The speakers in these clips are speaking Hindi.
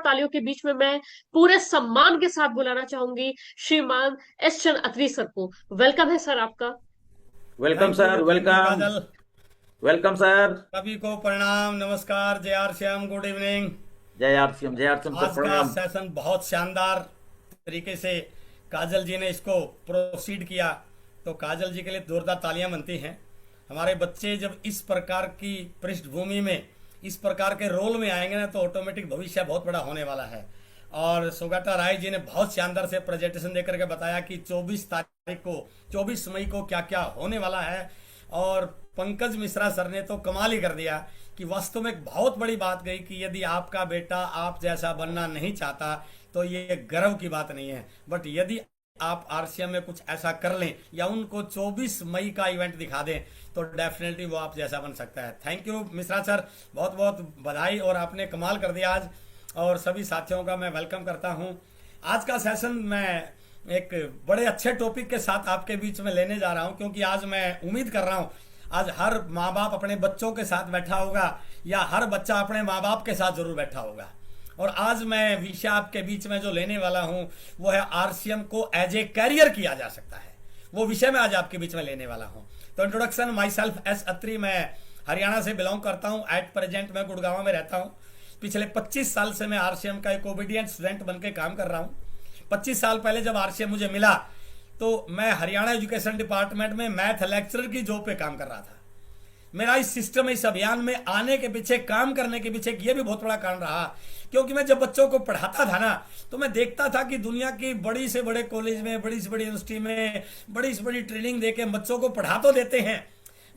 तालियों के बीच में मैं पूरे सम्मान के साथ बुलाना चाहूंगी श्रीमान एस चंद्र अत्री सर को। वेलकम है सर आपका। Welcome sir, thank you welcome. Kajal. Welcome sir. सभी को प्रणाम, नमस्कार, जय आर श्याम, गुड इवनिंग। जय आर सिंह सर, आज का प्रणाम। सेशन बहुत शानदार तरीके से काजल जी ने इसको प्रोसीड किया, तो काजल जी के लिए जोरदार तालियां बनती हैं। हमारे बच्चे जब इस प्रकार की पृष्ठभूमि में, इस प्रकार के रोल में आएंगे ना, तो ऑटोमेटिक भविष्य बहुत बड़ा होने वाला है। और सुगाटा राय जी ने बहुत शानदार से प्रेजेंटेशन देकर के बताया कि 24 तारीख को, 24 मई को क्या क्या होने वाला है। और पंकज मिश्रा सर ने तो कमाल ही कर दिया कि वास्तव में एक बहुत बड़ी बात गई कि यदि आपका बेटा आप जैसा बनना नहीं चाहता तो ये गर्व की बात नहीं है, बट यदि आप आरसीएम में कुछ ऐसा कर लें या उनको 24 मई का इवेंट दिखा दें तो डेफिनेटली वो आप जैसा बन सकता है। थैंक यू मिश्रा सर, बहुत बहुत बधाई, और आपने कमाल कर दिया आज। और सभी साथियों का मैं वेलकम करता हूं। आज का सेशन मैं एक बड़े अच्छे टॉपिक के साथ आपके बीच में लेने जा रहा हूं, क्योंकि आज मैं उम्मीद कर रहा हूं आज हर माँ बाप अपने बच्चों के साथ बैठा होगा या हर बच्चा अपने माँ बाप के साथ जरूर बैठा होगा। और आज मैं विषय आपके बीच में जो लेने वाला हूं वो है आरसीएम को एज ए कैरियर किया जा सकता है, वो विषय मैं आज आपके बीच में लेने वाला हूं। तो इंट्रोडक्शन, माई सेल्फ एस अत्री, मैं हरियाणा से बिलोंग करता हूं। एट प्रेजेंट मैं गुड़गांव में रहता हूं। पिछले 25 साल से मैं आरसीएम का एक ओबीडियंट स्टूडेंट बनकर काम कर रहा हूं। 25 साल पहले जब आरसीएम मुझे मिला तो मैं हरियाणा एजुकेशन डिपार्टमेंट में मैथ लेक्चरर की जॉब पे काम कर रहा था। मेरा इस सिस्टम, इस अभियान में आने के पीछे, काम करने के पीछे ये भी बहुत बड़ा कारण रहा, क्योंकि मैं जब बच्चों को पढ़ाता था ना तो मैं देखता था कि दुनिया की बड़ी से बड़े कॉलेज में, बड़ी से बड़ी यूनिवर्सिटी में बड़ी से बड़ी ट्रेनिंग देके बच्चों को पढ़ा तो देते हैं,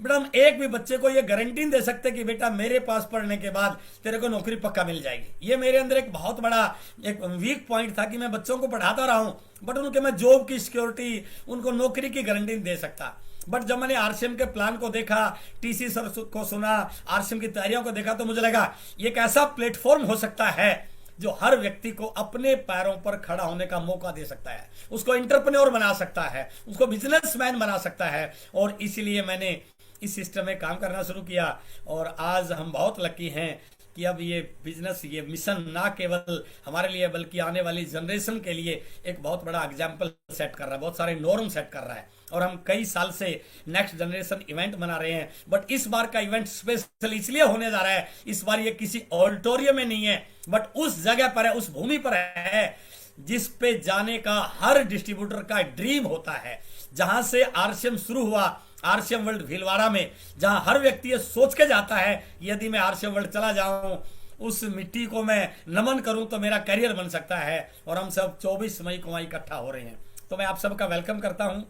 बट हम एक भी बच्चे को ये गारंटी नहीं दे सकते कि बेटा मेरे पास पढ़ने के बाद तेरे को नौकरी पक्का मिल जाएगी। ये मेरे अंदर एक बहुत बड़ा एक वीक पॉइंट था कि मैं बच्चों को पढ़ाता रहा हूं, बट उनके मैं जॉब की सिक्योरिटी, उनको नौकरी की गारंटी नहीं दे सकता। बट जब मैंने आरसीएम के प्लान को देखा, टीसी सर को सुना, आरसीएम की तैयारियों को देखा, तो मुझे लगा ये एक ऐसा प्लेटफॉर्म हो सकता है जो हर व्यक्ति को अपने पैरों पर खड़ा होने का मौका दे सकता है, उसको एंटरप्रेन्योर बना सकता है, उसको बिजनेसमैन बना सकता है। और इसीलिए मैंने इस सिस्टम में काम करना शुरू किया। और आज हम बहुत लकी हैं कि अब ये बिजनेस, ये मिशन ना केवल हमारे लिए बल्कि आने वाली जनरेशन के लिए एक बहुत बड़ा एग्जाम्पल सेट कर रहा है, बहुत सारे नॉर्म सेट कर रहा है। और हम कई साल से नेक्स्ट जनरेशन इवेंट बना रहे हैं, बट इस बार का इवेंट स्पेशल इसलिए होने जा रहा है, इस बार ये किसी ऑडिटोरियम में नहीं है, बट उस जगह पर है, उस भूमि पर है जिस पे जाने का हर डिस्ट्रीब्यूटर का ड्रीम होता है, जहां से आरसीएम शुरू हुआ, आरसीएम वर्ल्ड भीलवाड़ा में, जहां हर व्यक्ति ये सोच के जाता है यदि मैं आरसीएम वर्ल्ड चला जाऊं, उस मिट्टी को मैं नमन करूं तो मेरा करियर बन सकता है। और हम सब 24 मई को वहां इकट्ठा हो रहे हैं। तो मैं आप सबका वेलकम करता हूं,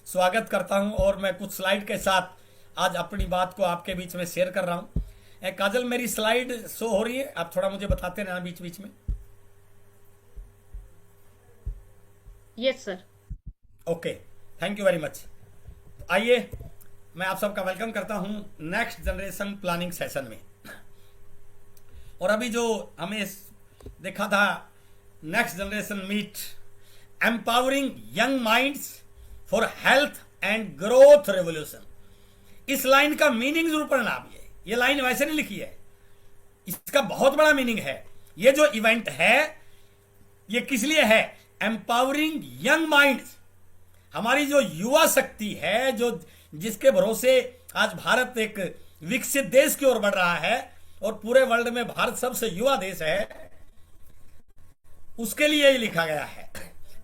स्वागत करता हूं, और मैं कुछ स्लाइड के साथ आज अपनी बात को आपके बीच में शेयर कर रहा हूं। काजल, मेरी स्लाइड शो हो रही है? आप थोड़ा मुझे बताते रहना बीच बीच में। Yes sir. Okay, thank you very much. आइए, मैं आप सबका वेलकम करता हूं नेक्स्ट जनरेशन प्लानिंग सेशन में। और अभी जो हमें देखा था, next generation meet empowering young minds for health and growth revolution. इस लाइन का मीनिंग जरूर पढ़ना आप। ये लाइन वैसे नहीं लिखी है, इसका बहुत बड़ा मीनिंग है। ये जो इवेंट है ये किस लिए है? Empowering young minds. हमारी जो युवा शक्ति है, जो जिसके भरोसे आज भारत एक विकसित देश की ओर बढ़ रहा है और पूरे वर्ल्ड में भारत सबसे युवा देश है, उसके लिए ये लिखा गया है,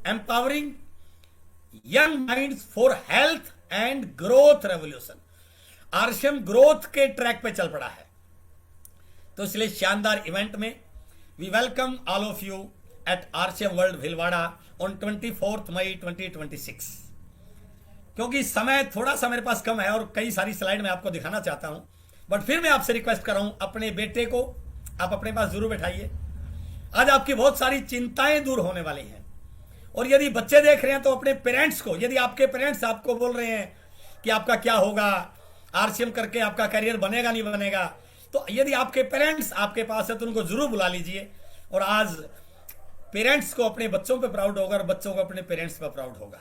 empowering young minds for health and growth revolution. RCM growth के ट्रैक पे चल पड़ा है, तो इसलिए शानदार इवेंट में we welcome all of you at RCM world Bhilwara on 24 May 2026। क्योंकि समय थोड़ा सा मेरे पास कम है और कई सारी स्लाइड मैं आपको दिखाना चाहता हूं, बट फिर मैं आपसे रिक्वेस्ट कर रहा हूं, अपने बेटे को आप अपने पास जरूर बैठाइए। आज आपकी बहुत सारी चिंताएं दूर होने वाली हैं। और यदि बच्चे देख रहे हैं तो अपने पेरेंट्स को, यदि आपके पेरेंट्स आपको बोल रहे हैं कि आपका क्या होगा, आरसीएम करके आपका करियर बनेगा नहीं बनेगा, तो यदि आपके पेरेंट्स आपके पास है तो उनको जरूर बुला लीजिए। और आज पेरेंट्स को अपने बच्चों पे प्राउड होगा और बच्चों को अपने पेरेंट्स पे प्राउड होगा।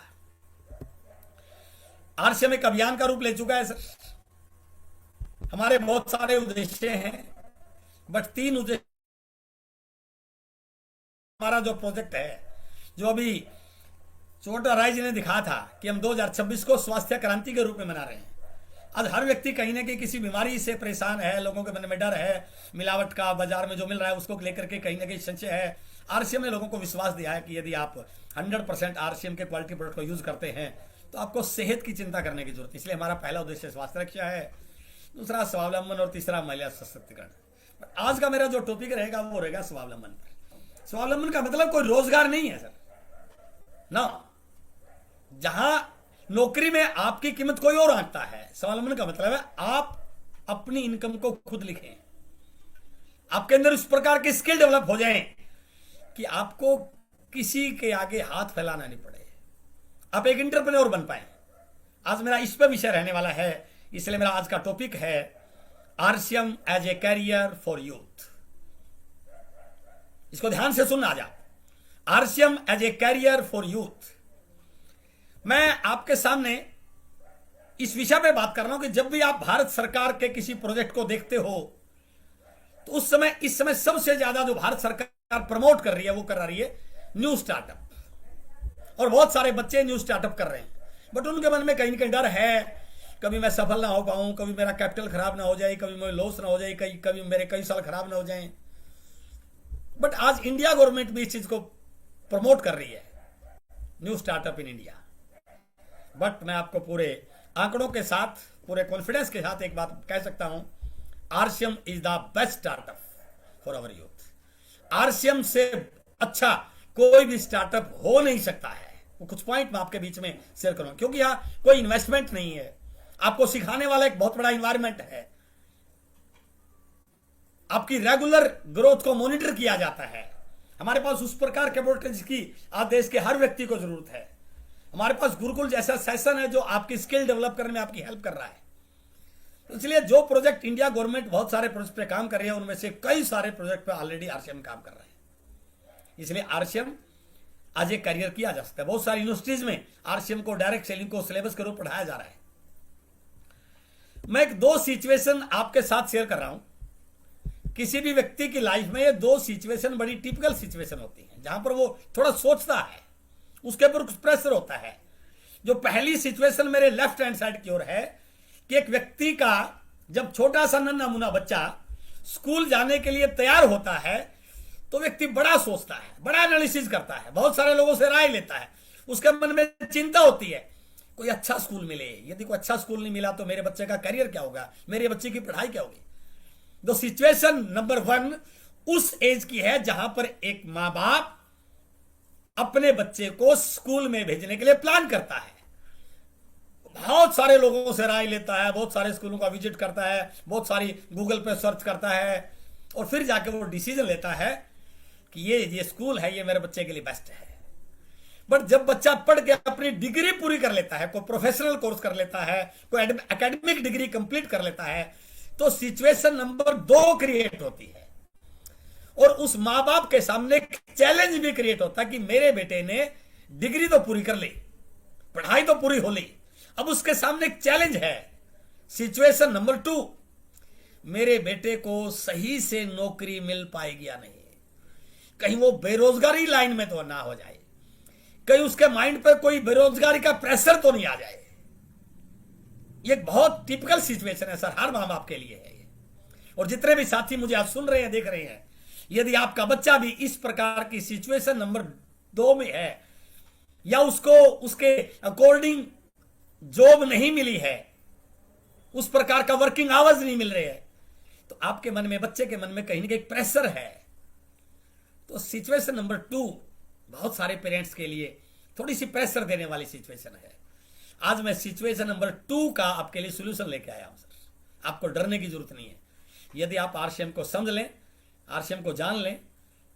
आरसीएम एक अभियान का रूप ले चुका है सर। हमारे बहुत सारे उद्देश्य हैं, बट 3 उद्देश्य हमारा जो प्रोजेक्ट है, जो अभी छोटा राय जी ने दिखा था कि हम 2026 को स्वास्थ्य क्रांति के रूप में मना रहे हैं। आज हर व्यक्ति कहीं ना कहीं किसी बीमारी से परेशान है, लोगों के मन में डर है, मिलावट का बाजार में जो मिल रहा है उसको लेकर के कहीं ना कहीं संशय है। आरसीएम ने लोगों को विश्वास दिया है कि यदि आप 100% आरसीएम के क्वालिटी प्रोडक्ट को यूज करते हैं तो आपको सेहत की चिंता करने की जरूरत है। इसलिए हमारा पहला उद्देश्य स्वास्थ्य रक्षा है, दूसरा स्वावलंबन और तीसरा महिला सशक्तिकरण। आज का मेरा जो टॉपिक रहेगा वो रहेगा स्वावलंबन पर। स्वावलंबन का मतलब कोई रोजगार नहीं है सर ना, जहां नौकरी में आपकी कीमत कोई और आंकता है। स्वावलंबन का मतलब है आप अपनी इनकम को खुद लिखें, आपके अंदर उस प्रकार की स्किल डेवलप हो जाए कि आपको किसी के आगे हाथ फैलाना नहीं पड़े, आप एक एंटरप्रेन्योर बन पाए। आज मेरा इस पर विषय रहने वाला है, इसलिए मेरा आज का टॉपिक है RCM as a career for youth. इसको ध्यान से सुनना आज आप, RCM as a career for youth. मैं आपके सामने इस विषय पे बात कर रहा हूं कि जब भी आप भारत सरकार के किसी प्रोजेक्ट को देखते हो तो उस समय इस समय सबसे ज्यादा जो भारत सरकार प्रमोट कर रही है वो कर रही है न्यू स्टार्टअप। और बहुत सारे बच्चे न्यू स्टार्टअप कर रहे हैं, बट उनके मन में कहीं ना कहीं डर है, कभी मैं सफल ना हो पाऊं, कभी मेरा कैपिटल खराब ना हो जाए, कभी मेरे लॉस ना हो जाए, कभी मेरे कई साल खराब ना हो जाए। बट आज इंडिया गवर्नमेंट भी इस चीज को प्रमोट कर रही है, new startup in India. But मैं आपको पूरे आंकड़ों के साथ, पूरे कॉन्फिडेंस के साथ एक बात कह सकता हूं, RCM is the best startup for our youth. RCM से अच्छा कोई भी स्टार्टअप हो नहीं सकता है। वो कुछ पॉइंट मैं आपके बीच में शेयर करूंगा, क्योंकि यहां कोई इन्वेस्टमेंट नहीं है, आपको सिखाने वाला एक बहुत बड़ा इन्वायरमेंट है, आपकी रेगुलर ग्रोथ को मॉनिटर किया जाता है। हमारे पास उस प्रकार के प्रोडक्ट जिसकी आज देश के हर व्यक्ति को जरूरत है। हमारे पास गुरुकुल जैसा सेशन है जो आपकी स्किल डेवलप करने में आपकी हेल्प कर रहा है। तो इसलिए जो प्रोजेक्ट इंडिया गवर्नमेंट बहुत सारे प्रोजेक्ट पे काम कर रही है, उनमें से कई सारे प्रोजेक्ट पे ऑलरेडी आरसीएम काम कर रहे हैं। इसलिए आरसीएम आज एक करियर किया जा सकता है। बहुत सारी यूनिवर्सिटीज में आरसीएम को डायरेक्ट सेलिंग को सिलेबस के रूप पढ़ाया जा रहा है। मैं एक दो सिचुएशन आपके साथ शेयर कर रहा हूं। किसी भी व्यक्ति की लाइफ में ये दो सिचुएशन बड़ी टिपिकल सिचुएशन होती है, जहां पर वो थोड़ा सोचता है, उसके ऊपर कुछ प्रेशर होता है। जो पहली सिचुएशन मेरे लेफ्ट हैंड साइड की ओर है कि एक व्यक्ति का जब छोटा सा नन्हा मुन्ना बच्चा स्कूल जाने के लिए तैयार होता है तो व्यक्ति बड़ा सोचता है, बड़ा एनालिसिस करता है, बहुत सारे लोगों से राय लेता है। उसके मन में चिंता होती है कोई अच्छा स्कूल मिले, यदि कोई अच्छा स्कूल नहीं मिला तो मेरे बच्चे का करियर क्या होगा, मेरे बच्चे की पढ़ाई क्या होगी। तो सिचुएशन नंबर 1 उस एज की है जहां पर एक मां बाप अपने बच्चे को स्कूल में भेजने के लिए प्लान करता है, बहुत सारे लोगों से राय लेता है, बहुत सारे स्कूलों का विजिट करता है, बहुत सारी गूगल पे सर्च करता है और फिर जाके वो डिसीजन लेता है कि ये स्कूल है, ये मेरे बच्चे के लिए बेस्ट है। बट जब बच्चा पढ़ के अपनी डिग्री पूरी कर लेता है, कोई प्रोफेशनल कोर्स कर लेता है, कोई एकेडमिक डिग्री कंप्लीट कर लेता है, तो सिचुएशन नंबर 2 क्रिएट होती है और उस मां बाप के सामने चैलेंज भी क्रिएट होता है कि मेरे बेटे ने डिग्री तो पूरी कर ली, पढ़ाई तो पूरी हो ली, अब उसके सामने एक चैलेंज है। सिचुएशन नंबर 2, मेरे बेटे को सही से नौकरी मिल पाएगी या नहीं, कहीं वो बेरोजगारी लाइन में तो ना हो जाए, कहीं उसके माइंड पे कोई बेरोजगारी का प्रेशर तो नहीं आ जाए। ये एक बहुत टिपिकल सिचुएशन है सर, हर मां बाप के लिए है ये। और जितने भी साथी मुझे आज सुन रहे हैं, देख रहे हैं, यदि आपका बच्चा भी इस प्रकार की सिचुएशन नंबर 2 में है या उसको उसके अकॉर्डिंग जॉब नहीं मिली है, उस प्रकार का वर्किंग आवर्स नहीं मिल रहे हैं, तो आपके मन में, बच्चे के मन में कहीं ना कहीं प्रेशर है। तो सिचुएशन नंबर 2 बहुत सारे पेरेंट्स के लिए थोड़ी सी प्रेशर देने वाली सिचुएशन है। आज मैं सिचुएशन नंबर 2 का आपके लिए सोल्यूशन लेके आया हूं सर। आपको डरने की जरूरत नहीं है। यदि आप आरसीएम को समझ लें, आरसीएम को जान लें,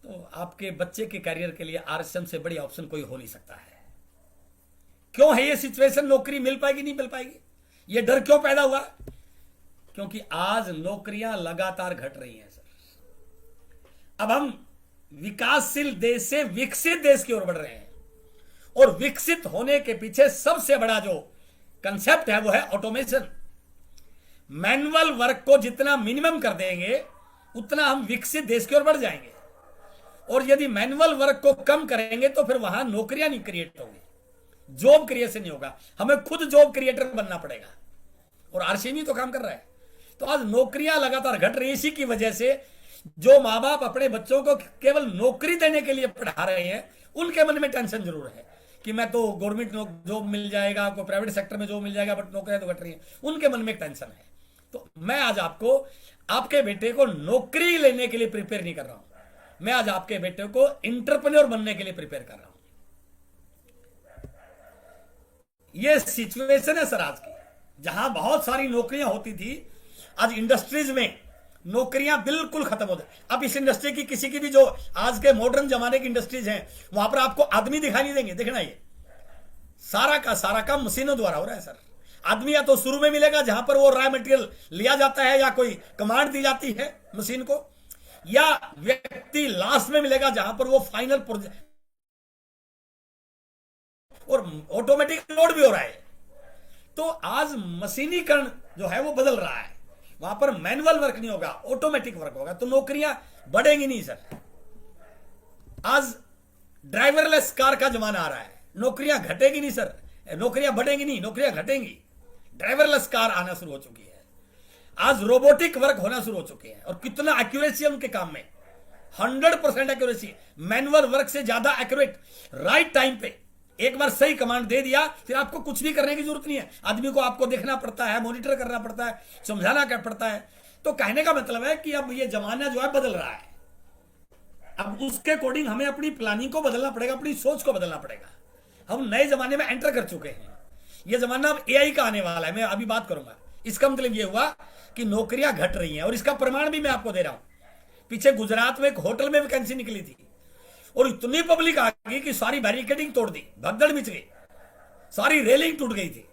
तो आपके बच्चे के करियर के लिए आरसीएम से बड़ी ऑप्शन कोई हो नहीं सकता है। क्यों है ये सिचुएशन, नौकरी मिल पाएगी नहीं मिल पाएगी, ये डर क्यों पैदा हुआ? क्योंकि आज नौकरियां लगातार घट रही हैं सर। अब हम विकासशील देश से विकसित देश की ओर बढ़ रहे हैं और विकसित होने के पीछे सबसे बड़ा जो कंसेप्ट है वो है ऑटोमेशन। मैनुअल वर्क को जितना मिनिमम कर देंगे उतना हम विकसित देश की ओर बढ़ जाएंगे। और यदि मैनुअल वर्क को कम करेंगे तो फिर वहां नौकरियां नहीं क्रिएट होंगी, जॉब क्रिएशन नहीं होगा, हमें खुद जॉब क्रिएटर बनना पड़ेगा। और आरसीएम तो काम कर रहा है। तो आज नौकरियां लगातार घट रही, इसी की वजह से जो माँ बाप अपने बच्चों को केवल नौकरी देने के लिए पढ़ा रहे हैं, उनके मन में टेंशन जरूर है कि मैं तो गवर्नमेंट जॉब मिल जाएगा, कोई प्राइवेट सेक्टर में जॉब मिल जाएगा, बट नौकरियां तो घट रही हैं, उनके मन में एक टेंशन है। तो मैं आज आपको, आपके बेटे को नौकरी लेने के लिए प्रिपेयर नहीं कर रहा हूं, मैं आज आपके बेटे को एंटरप्रेन्योर बनने के लिए प्रिपेयर कर रहा हूं। यह सिचुएशन है सर आज की, जहां बहुत सारी नौकरियां होती थी, आज इंडस्ट्रीज में नौकरियां बिल्कुल खत्म हो गई। अब इस इंडस्ट्री की, किसी की भी जो आज के मॉडर्न जमाने की इंडस्ट्रीज हैं, वहां पर आपको आदमी दिखाई नहीं देंगे। देखना, ये सारा का सारा काम मशीनों द्वारा हो रहा है सर। आदमी या तो शुरू में मिलेगा जहां पर वो रॉ मटेरियल लिया जाता है या कोई कमांड दी जाती है मशीन को, या व्यक्ति लास्ट में मिलेगा जहां पर वो फाइनल प्रोजेक्ट, और ऑटोमेटिक लोड भी हो रहा है। तो आज मशीनीकरण जो है वो बदल रहा है, वहां पर मैनुअल वर्क नहीं होगा, ऑटोमेटिक वर्क होगा। तो नौकरियां बढ़ेंगी नहीं सर। आज ड्राइवरलेस कार का जमाना आ रहा है, नौकरियां घटेगी नहीं सर, नौकरियां बढ़ेंगी नहीं, नौकरियां घटेंगी। ड्राइवरलेस कार आना शुरू हो चुकी है, आज रोबोटिक वर्क होना शुरू हो चुके हैं, और कितना एक्यूरेसी है उनके काम में, 100% एक्यूरेसी, मैनुअल वर्क से ज्यादा एक्यूरेट, राइट टाइम पे एक बार सही कमांड दे दिया, फिर आपको कुछ भी करने की जरूरत नहीं है। आदमी को आपको देखना पड़ता है, मॉनिटर करना पड़ता है, समझाना क्या पड़ता है। तो कहने का मतलब है कि अब ये जमाना जो है बदल रहा है, अब उसके अकॉर्डिंग हमें अपनी प्लानिंग को बदलना पड़ेगा, अपनी सोच को बदलना पड़ेगा। हम नए जमाने में एंटर कर चुके हैं, यह जमाना अब एआई का आने वाला है, मैं अभी बात करूंगा। इसका मतलब यह हुआ कि नौकरियां घट रही हैं, और इसका प्रमाण भी मैं आपको दे रहा हूं। पीछे गुजरात में एक होटल में वैकेंसी निकली थी, और इतनी पब्लिक आ गई कि सारी बैरिकेडिंग तोड़ दी, भगदड़ मच गई, सारी रेलिंग टूट गई थी,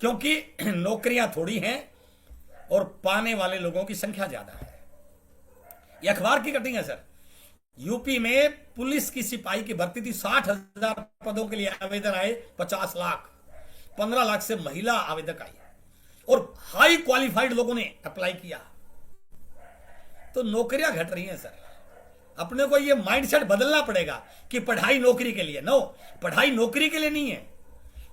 क्योंकि नौकरियां थोड़ी हैं और पाने वाले लोगों की संख्या ज्यादा है। यह अखबार की कटिंग है सर। यूपी में पुलिस की सिपाही की भर्ती थी, 60,000 पदों के लिए आवेदन आए, 50 लाख, 15 लाख से महिला आवेदक आई, और हाई क्वालिफाइड लोगों ने अप्लाई किया। तो नौकरियां घट रही हैं सर। अपने को ये माइंडसेट बदलना पड़ेगा कि पढ़ाई नौकरी के लिए, नो, पढ़ाई नौकरी के लिए नहीं है,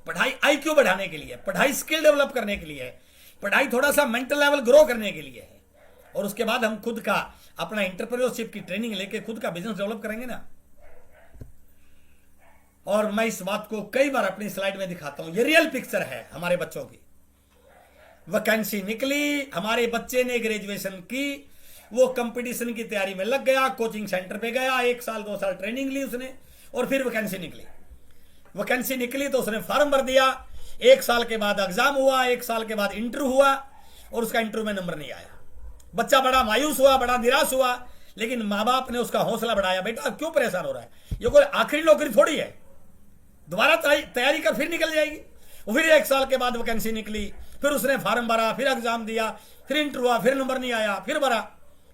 पढ़ाई आईक्यू बढ़ाने के लिए, पढ़ाई स्किल डेवलप करने के लिए, पढ़ाई थोड़ा सा मेंटल लेवल ग्रो करने के लिए है। और उसके बाद हम खुद का अपना एंटरप्रेन्योरशिप की ट्रेनिंग लेके खुद का बिजनेस डेवलप करेंगे ना। और मैं इस बात को कई बार अपनी स्लाइड में दिखाता हूं, ये रियल पिक्चर है हमारे बच्चों की। वैकेंसी निकली, हमारे बच्चे ने ग्रेजुएशन की, वो कंपटीशन की तैयारी में लग गया, कोचिंग सेंटर पे गया, 1 साल 2 साल ट्रेनिंग ली उसने, और फिर वैकेंसी निकली। वैकेंसी निकली तो उसने फॉर्म भर दिया, 1 साल के बाद एग्जाम हुआ, 1 साल के बाद इंटरव्यू हुआ, और उसका इंटरव्यू में नंबर नहीं आया। बच्चा बड़ा मायूस हुआ, बड़ा निराश हुआ, लेकिन माँ बाप ने उसका हौसला बढ़ाया, बेटा क्यों परेशान हो रहा है, ये कोई आखिरी नौकरी थोड़ी है, दोबारा तैयारी कर फिर निकल जाएगी। फिर 1 साल के बाद वैकेंसी निकली, फिर उसने फॉर्म भरा, फिर एग्जाम दिया, फिर इंटरव्यू हुआ, फिर नंबर नहीं आया, फिर भरा।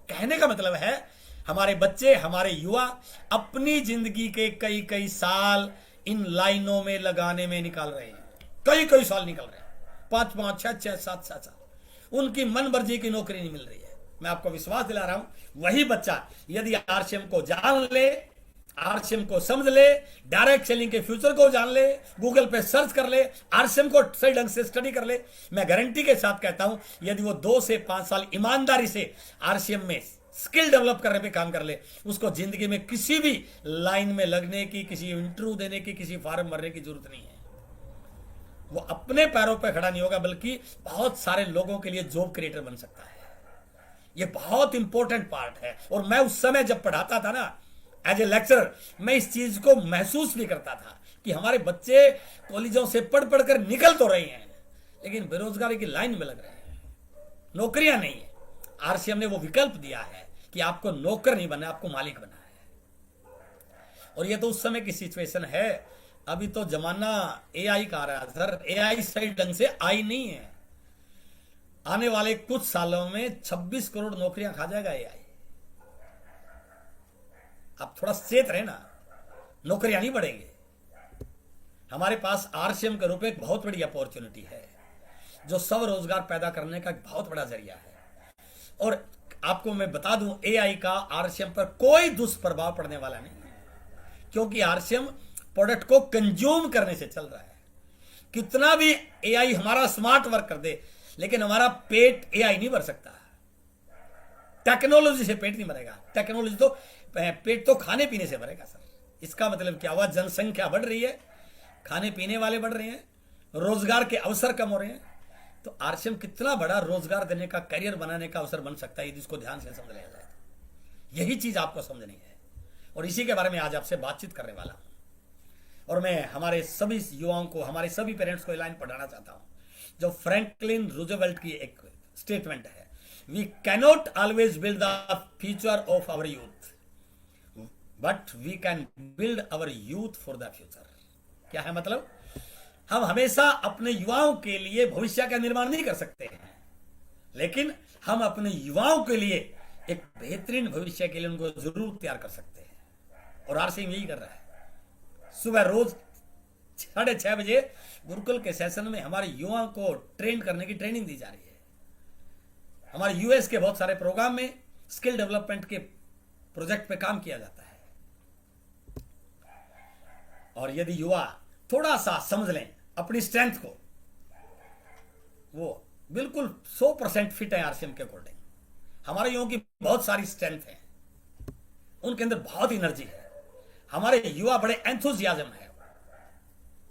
कहने का मतलब है हमारे बच्चे, हमारे युवा अपनी जिंदगी के कई कई साल इन लाइनों में लगाने में निकाल रहे हैं, कई कई साल निकल रहे हैं, 5-5, 6-6, 7-7 साल, उनकी मन मर्जी की नौकरी नहीं मिल रही है। मैं आपको विश्वास दिला रहा हूं, वही बच्चा यदि आरसीएम को जान ले, आरसीएम को समझ ले, डायरेक्ट सेलिंग के फ्यूचर को जान ले, गूगल पे सर्च कर ले, आरसीएम को सही ढंग से स्टडी कर ले, मैं गारंटी के साथ कहता हूं, यदि वो 2 से 5 साल ईमानदारी से आरसीएम में स्किल डेवलप करने पे काम कर ले, उसको जिंदगी में किसी भी लाइन में लगने की, किसी इंटरव्यू देने की, किसी फॉर्म भरने की जरूरत नहीं है। वो अपने पैरों पर खड़ा नहीं होगा, बल्कि बहुत सारे लोगों के लिए जॉब क्रिएटर बन सकता है। ये बहुत इंपॉर्टेंट पार्ट है। और मैं उस समय जब पढ़ाता था ना, एज ए लेक्चरर, मैं इस चीज को महसूस भी करता था कि हमारे बच्चे कॉलेजों से पढ़ पढ़कर निकल तो रहे हैं, लेकिन बेरोजगारी की लाइन में लग रहे हैं, नौकरियां नहीं है। आरसीएम ने वो विकल्प दिया है कि आपको नौकर नहीं बनना, आपको मालिक बनना है। और ये तो उस समय की सिचुएशन है। अभी तो जमाना एआई का आ रहा है सर, एआई सही ढंग से आई नहीं है। आने वाले कुछ सालों में 26 करोड़ नौकरियां खा जाएगा एआई। आप थोड़ा सचेत रहे ना, नौकरियां नहीं बढ़ेंगे। हमारे पास आरसीएम के रूप में एक बहुत बड़ी अपॉर्चुनिटी है, जो स्वरोजगार पैदा करने का एक बहुत बड़ा जरिया है। और आपको मैं बता दूं, एआई का आरसीएम पर कोई दुष्प्रभाव पड़ने वाला नहीं है, क्योंकि आरसीएम प्रोडक्ट को कंज्यूम करने से चल रहा है। कितना भी एआई हमारा स्मार्ट वर्क कर दे, लेकिन हमारा पेट एआई नहीं भर सकता। टेक्नोलॉजी से पेट नहीं भरेगा, टेक्नोलॉजी तो पेट तो खाने पीने से भरेगा सर। इसका मतलब क्या हुआ? जनसंख्या बढ़ रही है, खाने पीने वाले बढ़ रहे हैं, रोजगार के अवसर कम हो रहे हैं। तो आरसीएम कितना बड़ा रोजगार देने का, करियर बनाने का अवसर बन सकता है, यदि इसको ध्यान से समझ लिया जाए। यही चीज आपको समझनी है, और इसी के बारे में आज आपसे बातचीत करने वाला हूं। और मैं हमारे सभी युवाओं को, हमारे सभी पेरेंट्स को ये लाइन पढ़ाना चाहता हूं, जो फ्रैंकलिन रूजवेल्ट की एक स्टेटमेंट है, we cannot always build the future of our youth, but we can build our youth for the future. क्या है मतलब? हम हमेशा अपने युवाओं के लिए भविष्य का निर्माण नहीं कर सकते हैं, लेकिन हम अपने युवाओं के लिए एक बेहतरीन भविष्य के लिए उनको जरूर तैयार कर सकते हैं। और आरसीएम यही कर रहा है। सुबह रोज 6:30 बजे गुरुकुल के सेशन में हमारे युवाओं को ट्रेन करने की ट्रेनिंग दी जा रही है। हमारे यूएस के बहुत सारे प्रोग्राम में स्किल डेवलपमेंट के प्रोजेक्ट पे काम किया जाता है। और यदि युवा थोड़ा सा समझ लें अपनी स्ट्रेंथ को, वो बिल्कुल 100% फिट है आरसीएम के अकॉर्डिंग। हमारे युवाओं की बहुत सारी स्ट्रेंथ है, उनके अंदर बहुत एनर्जी है। हमारे युवा बड़े एंथुजियाज्म है,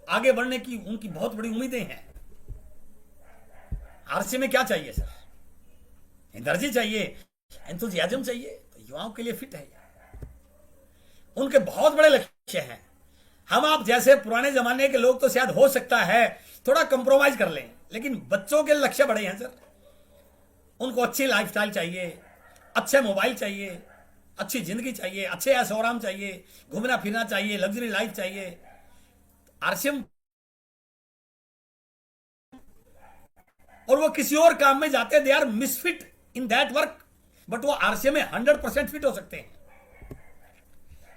आगे बढ़ने की उनकी बहुत बड़ी उम्मीदें हैं। आरसीएम में क्या चाहिए सर? एनर्जी चाहिए, एंथुजियाज्म चाहिए, तो युवाओं के लिए फिट है। उनके बहुत बड़े लक्ष्य हैं। हम आप जैसे पुराने जमाने के लोग तो शायद हो सकता है थोड़ा कंप्रोमाइज कर लें, लेकिन बच्चों के लक्ष्य बड़े हैं सर। उनको अच्छी लाइफस्टाइल चाहिए, अच्छे मोबाइल चाहिए, अच्छी जिंदगी चाहिए, अच्छे ऐशो आराम चाहिए, घूमना फिरना चाहिए, लग्जरी लाइफ चाहिए। आरसीएम, और वो किसी और काम में जाते, they are misfit in that work, but वो आरसीएम में 100% फिट हो सकते हैं।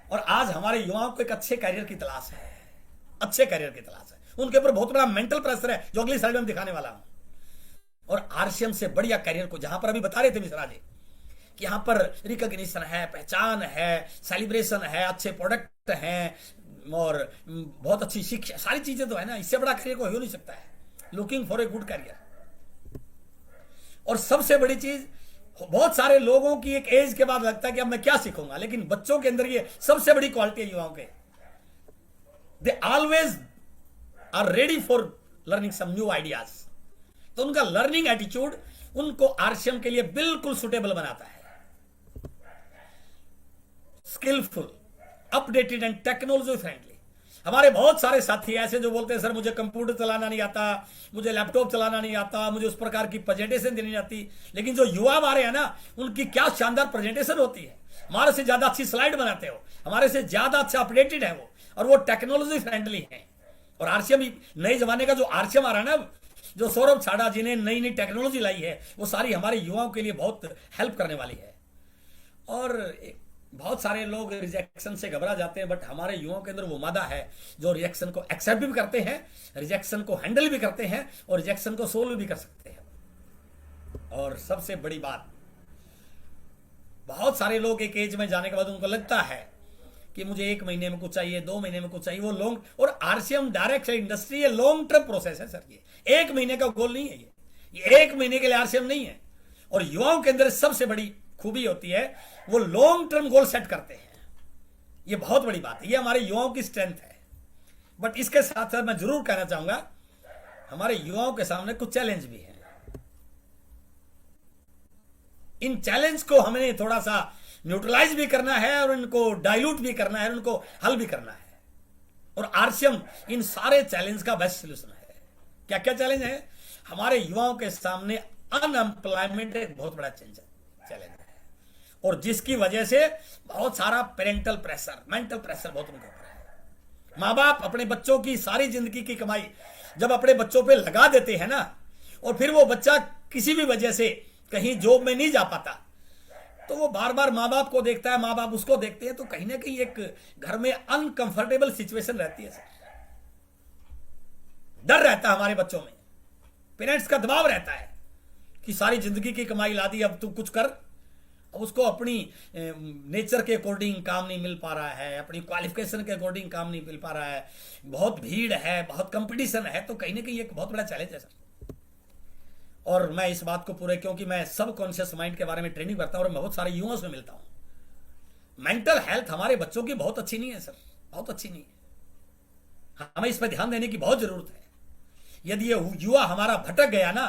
और आज हमारे युवाओं को एक अच्छे करियर की तलाश है, अच्छे करियर की तलाश है। उनके ऊपर बहुत बड़ा मेंटल प्रेशर है, जो अगली स्लाइड में दिखाने वाला हूं। और आरसीएम से बढ़िया करियर को, जहां पर अभी बता रहे थे मिश्रा जी कि यहां पर रिकॉग्निशन है, पहचान है, सेलिब्रेशन है, अच्छे प्रोडक्ट हैं और बहुत अच्छी शिक्षा, सारी चीजें तो है ना। इससे बड़ा करियर कोई हो नहीं सकता है। Looking for a good career. और सबसे बड़ी चीज, बहुत सारे लोगों की एक एज के बाद लगता है कि अब मैं क्या सीखूंगा, लेकिन बच्चों के अंदर ये सबसे बड़ी क्वालिटी है युवाओं के, they always are ready for learning some new ideas. तो उनका लर्निंग एटीट्यूड उनको आरसीएम के लिए बिल्कुल सुटेबल बनाता है। Skillful, updated and technology friendly. हमारे बहुत सारे साथी ऐसे जो बोलते हैं सर मुझे कंप्यूटर चलाना नहीं आता, मुझे लैपटॉप चलाना नहीं आता, मुझे उस प्रकार की प्रेजेंटेशन देनी नहीं आती। लेकिन जो युवा हमारे हैं ना, उनकी क्या शानदार प्रेजेंटेशन होती है। हमारे से ज्यादा अच्छी स्लाइड बनाते हो, हमारे से ज्यादा अच्छा अपडेटेड है वो, और वो टेक्नोलॉजी फ्रेंडली है। और आरसीएम, नए जमाने का जो आरसीएम आ रहा है ना, जो सौरभ छाड़ा जी ने नई नई टेक्नोलॉजी लाई है, वो सारी हमारे युवाओं के लिए बहुत हेल्प करने वाली है। और बहुत सारे लोग रिजेक्शन से घबरा जाते हैं, बट हमारे युवाओं के अंदर वो मादा है जो रिजेक्शन को एक्सेप्ट भी करते हैं, रिजेक्शन को हैंडल भी करते हैं और रिजेक्शन को सोल्व भी कर सकते हैं। और सबसे बड़ी बात, बहुत सारे लोग एक एज में जाने के बाद उनको लगता है कि मुझे 1 महीने में कुछ चाहिए, 2 महीने में कुछ चाहिए, वो लॉन्ग, और आरसीएम डायरेक्ट इंडस्ट्री ये लॉन्ग टर्म प्रोसेस है सर। ये 1 महीने का गोल नहीं है, ये 1 महीने के लिए आरसीएम नहीं है। और युवाओं के अंदर सबसे बड़ी खूबी होती है, वो लॉन्ग टर्म गोल सेट करते हैं। ये बहुत बड़ी बात है, ये हमारे युवाओं की स्ट्रेंथ है। बट इसके साथ साथ मैं जरूर कहना चाहूंगा, हमारे युवाओं के सामने कुछ चैलेंज भी हैं। इन चैलेंज को हमें थोड़ा सा न्यूट्रलाइज भी करना है और इनको डाइल्यूट भी करना है, उनको हल भी करना है। और आरसीएम इन सारे चैलेंज का बेस्ट सोल्यूशन है। क्या क्या चैलेंज है? हमारे युवाओं के सामने अनएम्प्लॉयमेंट एक बहुत बड़ा चैलेंज है, और जिसकी वजह से बहुत सारा पेरेंटल प्रेशर, मेंटल प्रेशर बहुत उनके ऊपर है। माँ बाप अपने बच्चों की सारी जिंदगी की कमाई जब अपने बच्चों पे लगा देते हैं ना, और फिर वो बच्चा किसी भी वजह से कहीं जॉब में नहीं जा पाता, तो वो बार बार माँ बाप को देखता है, माँ बाप उसको देखते हैं, तो कहीं ना कहीं एक घर में अनकंफर्टेबल सिचुएशन रहती है सर। डर रहता है हमारे बच्चों में, पेरेंट्स का दबाव रहता है कि सारी जिंदगी की कमाई ला दी, अब तू कुछ कर। उसको अपनी नेचर के अकॉर्डिंग काम नहीं मिल पा रहा है, अपनी क्वालिफिकेशन के अकॉर्डिंग काम नहीं मिल पा रहा है, बहुत भीड़ है, बहुत कंपटीशन है, तो कहीं ना कहीं एक बहुत बड़ा चैलेंज है सर। और मैं इस बात को पूरे, क्योंकि मैं सब कॉन्शियस माइंड के बारे में ट्रेनिंग करता हूं और मैं बहुत सारे युवाओं से मिलता हूं। मेंटल हेल्थ हमारे बच्चों की बहुत अच्छी नहीं है सर, बहुत अच्छी नहीं है। हमें इस पर ध्यान देने की बहुत जरूरत है। यदि ये युवा हमारा भटक गया ना,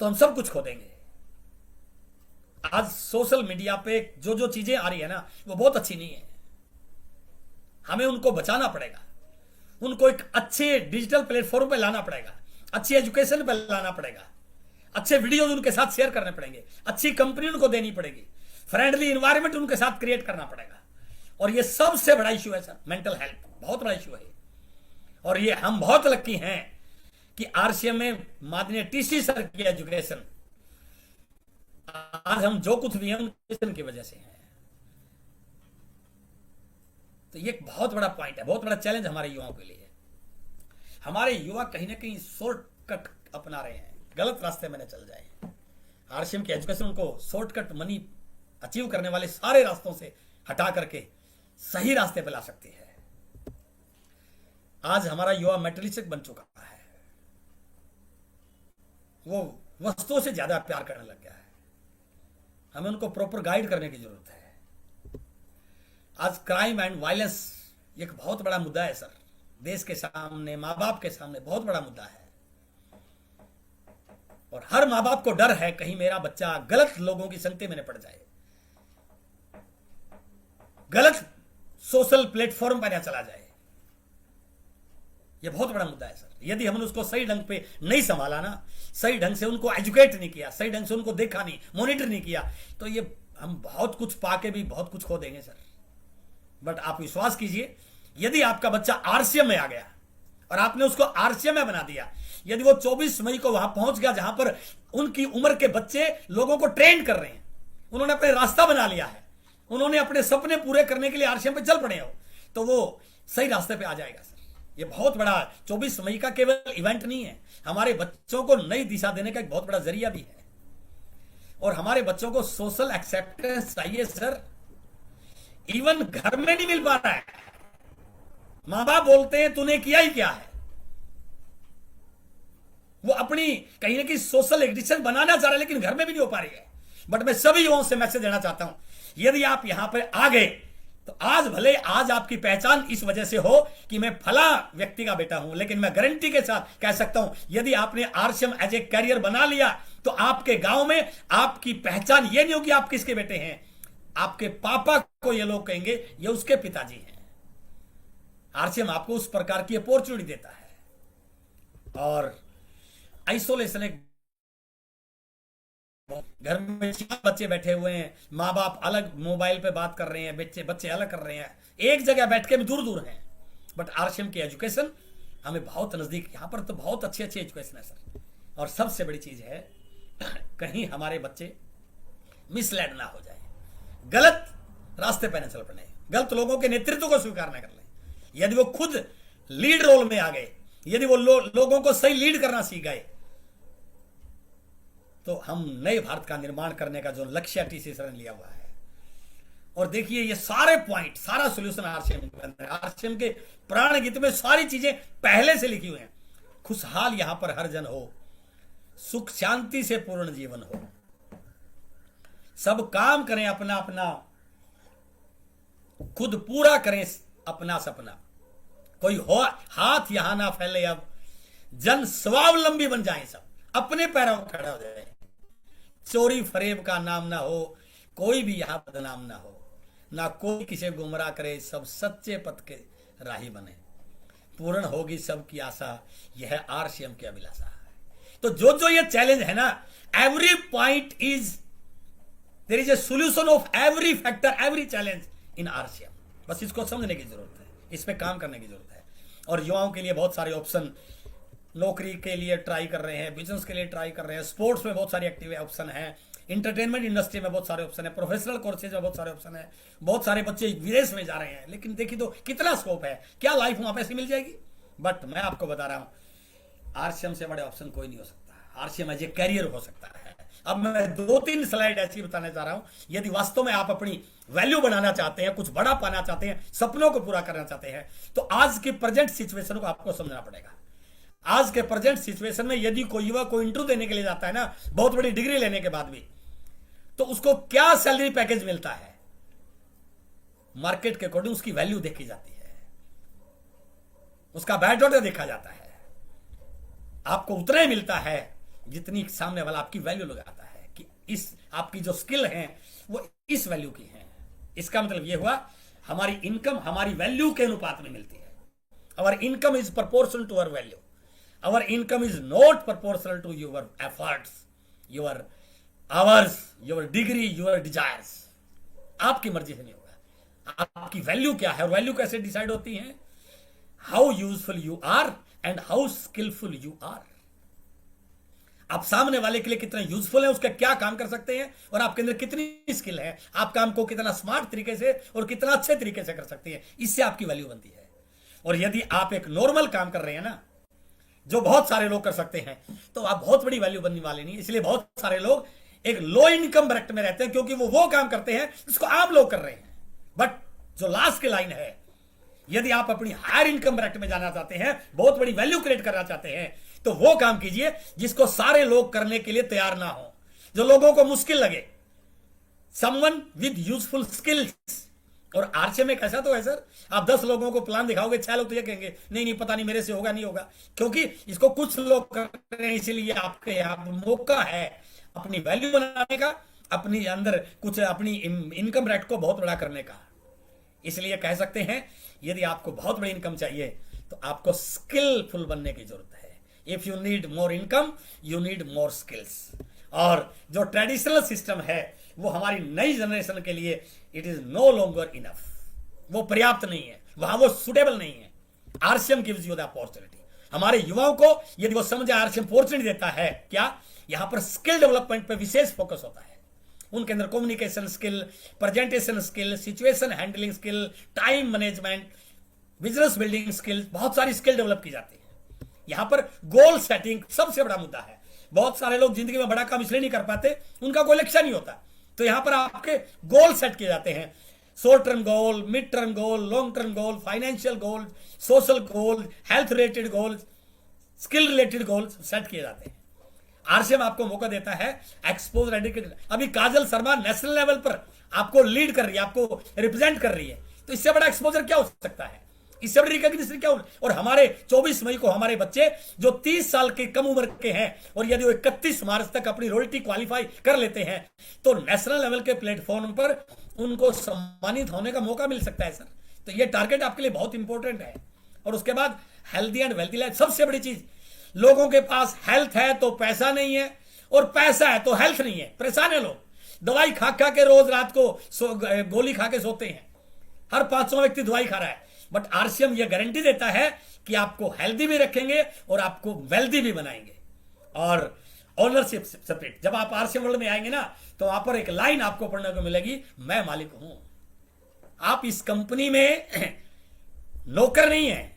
तो हम सब कुछ खो देंगे। आज सोशल मीडिया पे जो जो चीजें आ रही है ना, वो बहुत अच्छी नहीं है। हमें उनको बचाना पड़ेगा, उनको एक अच्छे डिजिटल प्लेटफॉर्म पे लाना पड़ेगा, अच्छी एजुकेशन पे लाना पड़ेगा, अच्छे वीडियोज उनके साथ शेयर करने पड़ेंगे, अच्छी कंपनी उनको देनी पड़ेगी, फ्रेंडली इन्वायरमेंट उनके साथ क्रिएट करना पड़ेगा। और ये सबसे बड़ा इश्यू है सर, मेंटल हेल्थ बहुत बड़ा इश्यू है। और ये हम बहुत लकी हैं कि आरसीएम में माननीय टीसी सर की एजुकेशन, आज हम जो कुछ भी हैं उनकी की वजह से हैं। तो ये एक बहुत बड़ा पॉइंट है, बहुत बड़ा चैलेंज हमारे युवाओं के लिए। हमारे युवा कहीं ना कहीं शॉर्टकट अपना रहे हैं, गलत रास्ते में न चल जाए। आरसीएम की एजुकेशन उनको शॉर्टकट मनी अचीव करने वाले सारे रास्तों से हटा करके सही रास्ते पे ला सकती है। आज हमारा युवा मेटेरियलिस्टिक बन चुका है, वो वस्तुओं से ज्यादा प्यार करने लग गया है। हमें उनको प्रॉपर गाइड करने की जरूरत है। आज क्राइम एंड वायलेंस एक बहुत बड़ा मुद्दा है सर, देश के सामने, माँ बाप के सामने बहुत बड़ा मुद्दा है। और हर माँ बाप को डर है कहीं मेरा बच्चा गलत लोगों की संगति में न पड़ जाए, गलत सोशल प्लेटफॉर्म पर न चला जाए। यह बहुत बड़ा मुद्दा है सर। यदि हमने उसको सही ढंग पे नहीं संभाला ना, सही ढंग से उनको एजुकेट नहीं किया, सही ढंग से उनको देखा नहीं, मॉनिटर नहीं किया, तो ये हम बहुत कुछ पाके भी बहुत कुछ खो देंगे सर। बट आप विश्वास कीजिए, यदि आपका बच्चा आरसीएम में आ गया और आपने उसको आरसीएम में बना दिया, यदि वो 24 मई को वहां पहुंच गया जहां पर उनकी उम्र के बच्चे लोगों को ट्रेन कर रहे हैं, उन्होंने अपने रास्ता बना लिया है, उन्होंने अपने सपने पूरे करने के लिए आरसीएम पे चल पड़े हो, तो वो सही रास्ते पे आ जाएगा सर। ये बहुत बड़ा 24 मई का केवल इवेंट नहीं है, हमारे बच्चों को नई दिशा देने का एक बहुत बड़ा जरिया भी है। और हमारे बच्चों को सोशल एक्सेप्टेंस चाहिए सर। इवन घर में नहीं मिल पा रहा है, मां बाप बोलते हैं तूने किया ही क्या है। वो अपनी कहीं ना कहीं सोशल एडिक्शन बनाना चाह रहे हैं, लेकिन घर में भी नहीं हो पा रही है। बट मैं सभी युवाओं से मैसेज देना चाहता हूं, यदि आप यहां पर आ गए तो आज भले आज आपकी पहचान इस वजह से हो कि मैं फला व्यक्ति का बेटा हूं, लेकिन मैं गारंटी के साथ कह सकता हूं, यदि आपने आरसीएम एज ए कैरियर बना लिया तो आपके गांव में आपकी पहचान ये नहीं होगी आप किसके बेटे हैं, आपके पापा को ये लोग कहेंगे ये उसके पिताजी हैं। आरसीएम आपको उस प्रकार की अपॉर्चुनिटी देता है। और आइसोलेशन एक, घर में 4 बच्चे बैठे हुए हैं, माँ बाप अलग मोबाइल पे बात कर रहे हैं, बच्चे अलग कर रहे हैं, एक जगह बैठ के भी दूर दूर हैं। बट आरसीएम की एजुकेशन हमें बहुत नजदीक, यहाँ पर तो बहुत अच्छी अच्छी एजुकेशन है सर। और सबसे बड़ी चीज है कहीं हमारे बच्चे मिसलेड ना हो जाए, गलत रास्ते पर न चल पड़े, गलत लोगों के नेतृत्व को स्वीकार न कर लें। यदि वो खुद लीड रोल में आ गए, यदि वो लोगों को सही लीड करना सीख गए, तो हम नए भारत का निर्माण करने का जो लक्ष्य टीसी सर ने लिया हुआ है। और देखिए ये सारे पॉइंट, सारा सॉल्यूशन आरसीएम के अंदर है। आरसीएम के प्राण गीत में सारी चीजें पहले से लिखी हुई हैं। खुशहाल यहां पर हर जन हो, सुख शांति से पूर्ण जीवन हो, सब काम करें अपना अपना, खुद पूरा करें अपना सपना, कोई हो हाथ यहां ना फैले, अब जन स्वावलंबी बन जाए, सब अपने पैरों पर खड़ा हो जाए, चोरी फरेब का नाम ना हो, कोई भी यहां बदनाम ना हो, ना कोई किसी गुमराह करे, सब सच्चे पथ के राही बने, पूर्ण होगी सबकी आशा, यह आरसीएम की अभिलाषा है। तो जो जो ये चैलेंज है ना, every point is, there is a solution of every factor, every challenge in RCM. बस इसको समझने की जरूरत है, इस पे काम करने की जरूरत है। और युवाओं के लिए बहुत सारे ऑप्शन, नौकरी के लिए ट्राई कर रहे हैं, बिजनेस के लिए ट्राई कर रहे हैं, स्पोर्ट्स में बहुत सारी एक्टिव ऑप्शन है, एंटरटेनमेंट इंडस्ट्री में बहुत सारे ऑप्शन है, प्रोफेशनल कोर्सेज में बहुत सारे ऑप्शन है, बहुत सारे बच्चे विदेश में जा रहे हैं। लेकिन देखिए तो कितना स्कोप है, क्या लाइफ वहां पे ऐसी मिल जाएगी। बट मैं आपको बता रहा हूं, आरसीएम से बड़े ऑप्शन कोई नहीं हो सकता। आरसीएम एज ए कैरियर हो सकता है, अब मैं 2-3 स्लाइड ऐसी बताने जा रहा हूं, यदि वास्तव में आप अपनी वैल्यू बनाना चाहते हैं, कुछ बड़ा पाना चाहते हैं, सपनों को पूरा करना चाहते हैं, तो आज की प्रेजेंट सिचुएशन को आपको समझना पड़ेगा। आज के प्रेजेंट सिचुएशन में यदि कोई युवा को इंटरव्यू देने के लिए जाता है ना, बहुत बड़ी डिग्री लेने के बाद भी, तो उसको क्या सैलरी पैकेज मिलता है, मार्केट के अकॉर्डिंग उसकी वैल्यू देखी जाती है, उसका बैकग्राउंड देखा जाता है। आपको उतना ही मिलता है जितनी सामने वाला आपकी वैल्यू लगाता है कि इस आपकी जो स्किल है वो इस वैल्यू की है। इसका मतलब ये हुआ हमारी इनकम हमारी वैल्यू के अनुपात में मिलती है। Our income is proportional to our value. Our income is not proportional to your efforts, your hours, your degree, your desires. आपकी मर्जी से नहीं होगा। आपकी वैल्यू क्या है और वैल्यू कैसे डिसाइड होती है? How useful you are and how skillful you are. आप सामने वाले के लिए कितना यूजफुल है, उसका क्या काम कर सकते हैं और आपके अंदर कितनी स्किल है, आप काम को कितना स्मार्ट तरीके से और कितना अच्छे तरीके से कर सकते हैं, इससे आपकी वैल्यू बनती है। और यदि आप एक नॉर्मल काम कर रहे हैं ना, जो बहुत सारे लोग कर सकते हैं, तो आप बहुत बड़ी वैल्यू बनने वाले नहीं। इसलिए बहुत सारे लोग एक लो इनकम ब्रैकेट में रहते हैं, क्योंकि वो काम करते हैं जिसको आम लोग कर रहे हैं। बट जो लास्ट की लाइन है, यदि आप अपनी हायर इनकम ब्रैकेट में जाना चाहते हैं, बहुत बड़ी वैल्यू क्रिएट करना चाहते हैं, तो वो काम कीजिए जिसको सारे लोग करने के लिए तैयार ना हो, जो लोगों को मुश्किल लगे। Someone with useful skills. और आरचे में कैसा तो है सर, आप 10 लोगों को प्लान दिखाओगे, 6 लोग तो ये कहेंगे नहीं नहीं पता नहीं मेरे से होगा नहीं होगा, क्योंकि इसको कुछ लोग कर रहे हैं। इसलिए आपके यहाँ मौका है अपनी वैल्यू बनाने का, अपनी अंदर कुछ अपनी इनकम ब्रैकेट को बहुत बड़ा करने का। इसलिए कह सकते हैं यदि आपको बहुत बड़ी इनकम चाहिए तो आपको स्किलफुल बनने की जरूरत है। If you need more income you need more skills. और जो ट्रेडिशनल सिस्टम है वो हमारी नई जनरेशन के लिए it is no longer enough, वो पर्याप्त नहीं है, वहां वो सुटेबल नहीं है। RCM gives you the opportunity. हमारे युवाओं को यदि वो समझे आरसीएम अपॉर्चुनिटी देता है, क्या यहां पर स्किल डेवलपमेंट पे विशेष फोकस होता है। उनके अंदर communication skill, presentation skill, situation handling skill, time management, business building skill, बहुत सारी स्किल डेवलप की जाती है। यहां पर गोल सेटिंग सबसे बड़ा मुद्दा है। बहुत सारे लोग जिंदगी में बड़ा काम इसलिए नहीं कर पाते, उनका कोई लक्ष्य नहीं होता। तो यहां पर आपके गोल सेट किए जाते हैं, short term goal, mid term goal, long term goal, financial goal, social goal, health related goal, skill related goal set किए जाते हैं। आरसीएम आपको मौका देता है एक्सपोज एडुकेट। अभी काजल शर्मा नेशनल लेवल पर आपको लीड कर रही है, आपको रिप्रेजेंट कर रही है, तो इससे बड़ा एक्सपोजर क्या हो सकता है, इससे बड़ी रिकॉग्निशन क्या हो। और हमारे 24 मई को हमारे बच्चे जो 30 साल के कम उम्र के हैं और यदि वो 31 मार्च तक अपनी रोयल्टी क्वालिफाई कर लेते हैं तो नेशनल लेवल के प्लेटफॉर्म पर उनको सम्मानित होने का मौका मिल सकता है सर। तो ये टारगेट आपके लिए बहुत इंपॉर्टेंट है। और उसके बाद हेल्दी एंड वेल्थी लाइफ, सबसे बड़ी चीज, लोगों के पास हेल्थ है तो पैसा नहीं है और पैसा है तो हेल्थ नहीं है। परेशान है लोग, दवाई खा खा के रोज रात को गोली खा के सोते हैं, हर 500 व्यक्ति दवाई खा रहा है। बट आरसीएम यह गारंटी देता है कि आपको हेल्दी भी रखेंगे और आपको वेल्दी भी बनाएंगे। और ओनरशिप सेपरेट, जब आप आरसीएम वर्ल्ड में आएंगे ना तो वहां पर एक लाइन आपको पढ़ने को मिलेगी, मैं मालिक हूं। आप इस कंपनी में नौकर नहीं है,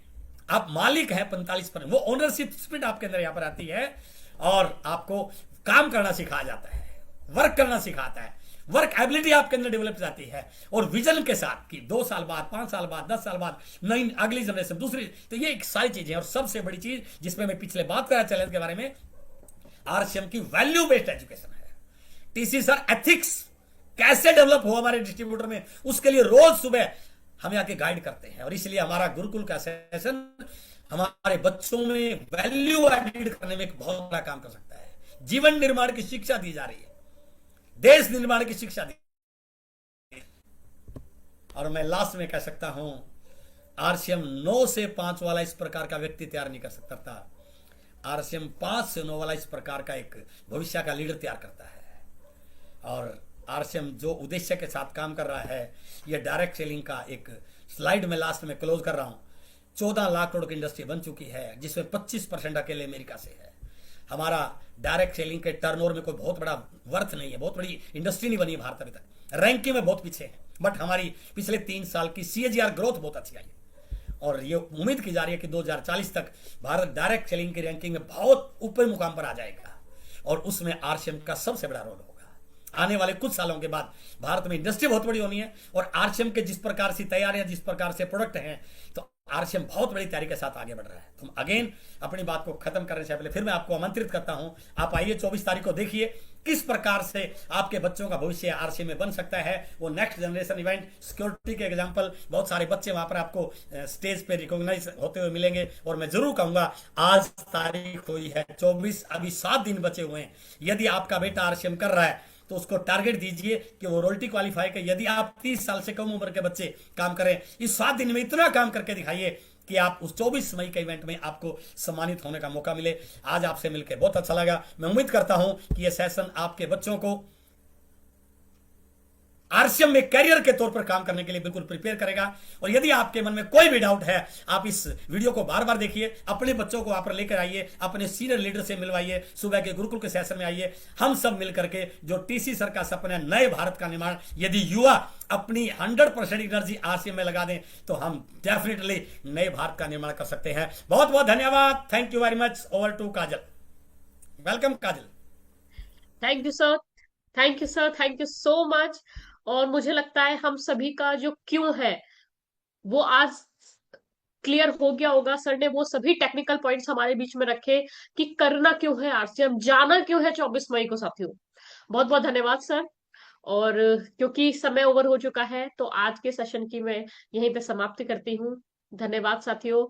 आप मालिक हैं 45%। वो ओनरशिप स्पिरिट आपके अंदर यहां पर आती है और आपको काम करना सिखाया जाता है, वर्क करना सिखाता है, वर्क एबिलिटी आपके अंदर डेवलप जाती है। और विजन के साथ कि 2 साल बाद, 5 साल बाद, 10 साल बाद नई अगली जनरेशन दूसरी, तो ये एक सारी चीजें। और सबसे बड़ी चीज जिसमें मैं पिछले बात करा चैलेंज के बारे में, आरसीएम की वैल्यू बेस्ड एजुकेशन है। टीसी सर एथिक्स कैसे डेवलप हो हमारे डिस्ट्रीब्यूटर में, उसके लिए रोज सुबह हम आके गाइड करते हैं। और इसलिए हमारा गुरुकुल का सेशन हमारे बच्चों में वैल्यू एडिड करने में एक बहुत बड़ा काम कर सकता है। जीवन निर्माण की शिक्षा दी जा रही है, देश निर्माण की शिक्षा दी। और मैं लास्ट में कह सकता हूं, आरसीएम 9 से 5 वाला इस प्रकार का व्यक्ति तैयार नहीं कर सकता था। आरसीएम 5 से 9 वाला इस प्रकार का एक भविष्य का लीडर तैयार करता है। और आरसीएम जो उद्देश्य के साथ काम कर रहा है, यह डायरेक्ट सेलिंग का एक स्लाइड में लास्ट में क्लोज कर रहा हूं। 14 लाख करोड़ की इंडस्ट्री बन चुकी है, जिसमें 25% अकेले अमेरिका से है। हमारा डायरेक्ट सेलिंग के टर्नओवर में कोई बहुत बड़ा वर्थ नहीं है, बहुत बड़ी इंडस्ट्री नहीं बनी है भारत अभी तक, रैंकिंग में बहुत पीछे है। बट हमारी पिछले 3 साल की सीएजीआर ग्रोथ बहुत अच्छी आई है और ये उम्मीद की जा रही है कि 2040 तक भारत डायरेक्ट सेलिंग की रैंकिंग में बहुत ऊपर मुकाम पर आ जाएगा। और उसमें आरसीएम का सबसे बड़ा रोल होगा। आने वाले कुछ सालों के बाद भारत में इंडस्ट्री बहुत बड़ी होनी है, और आरसीएम के जिस प्रकार से तैयारियां, जिस प्रकार से प्रोडक्ट हैं, तो आरसीएम बहुत बड़ी तैयारी के साथ आगे बढ़ रहा है। तो अगेन अपनी बात को खत्म करने से पहले फिर मैं आपको आमंत्रित करता हूं, आप आइए 24 तारीख को देखिए किस प्रकार से आपके बच्चों का भविष्य आरसीएम में बन सकता है। वो नेक्स्ट जनरेशन इवेंट, सिक्योरिटी के एग्जांपल, बहुत सारे बच्चे वहां पर आपको स्टेज पे रिकॉग्नाइज होते हुए मिलेंगे। और मैं जरूर कहूंगा, आज तारीख हुई है 24, अभी 7 दिन बचे हुए हैं। यदि आपका बेटा आरसीएम कर रहा है तो उसको टारगेट दीजिए कि वो रोल्टी क्वालिफाई करे। यदि आप 30 साल से कम उम्र के बच्चे काम करें, इस 7 दिन में इतना काम करके दिखाइए कि आप उस 24 मई के इवेंट में आपको सम्मानित होने का मौका मिले। आज आपसे मिलकर बहुत अच्छा लगा। मैं उम्मीद करता हूं कि यह सेशन आपके बच्चों को आरसीएम में कैरियर के तौर पर काम करने के लिए बिल्कुल प्रिपेयर करेगा। और यदि आपके मन में कोई भी डाउट है, आप इस वीडियो को बार बार देखिए, अपने बच्चों को वहां पर लेकर आइए, अपने सीनियर लीडर से मिलवाइए, सुबह के गुरुकुल के सेशन में आइए। हम सब मिलकर के जो टीसी सर का सपना है, नए भारत का निर्माण, यदि युवा अपनी 100% एनर्जी आरसीएम में लगा दें तो हम डेफिनेटली नए भारत का निर्माण कर सकते हैं। बहुत बहुत धन्यवाद। Thank you very much. Over to Kajal. Welcome Kajal. Thank you sir, thank you sir, thank you so much. और मुझे लगता है हम सभी का जो क्यों है वो आज क्लियर हो गया होगा। सर ने वो सभी टेक्निकल पॉइंट्स हमारे बीच में रखे कि करना क्यों है आरसीएम, जाना क्यों है 24 मई को साथियों। बहुत बहुत धन्यवाद सर। और क्योंकि समय ओवर हो चुका है तो आज के सेशन की मैं यहीं पे समाप्ति करती हूँ। धन्यवाद साथियों।